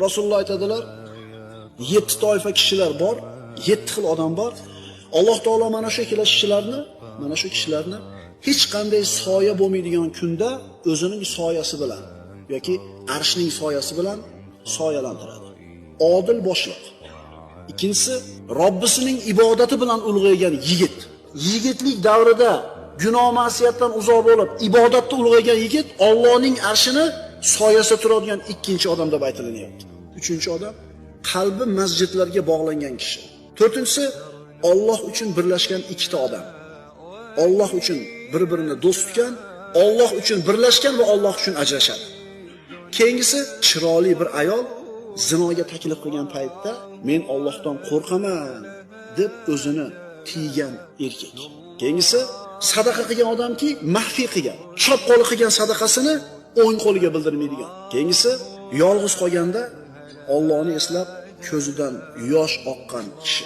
Rasululloh aytadilar, 7 toifa kishilar bor, 7 xil odam bor. Alloh taolo mana shu kishilarni hech qanday soya bo'lmaydigan kunda o'zining soyasi bilan yoki arshning soyasi bilan soyalantiradi. Odil boshliq. Ikkinchisi, Robbisining ibodati bilan ulg'aygan yigit. Yigitlik davrida gunoh ma'siyatdan uzoq bo'lib, ibodatda ulg'aygan yigit Allohning arshini soyasida turadigan ikkinchi odam deb aytilyapti. Uchinchi odam, qalbi masjidlarga bog'langan kishi. To'rtinchisi, Alloh uchun birlashgan ikkita odam. Alloh uchun bir-birini do'st tutgan, Alloh uchun birlashgan va Alloh uchun ajrashadi. Keyingisi, chiroyli bir ayol zinoga taklif qilgan paytda men Allohdan qo'rqaman deb o'zini tiygan erkak. Keyingisi, sadaqa qilgan odamki, maxfiy qilgan, chop qo'li qilgan sadaqasini o'ng qo'liga bildirmaydigan. Keyingisi, yolg'iz qolganda Allohni eslab ko'zidan yosh oqqan kishi.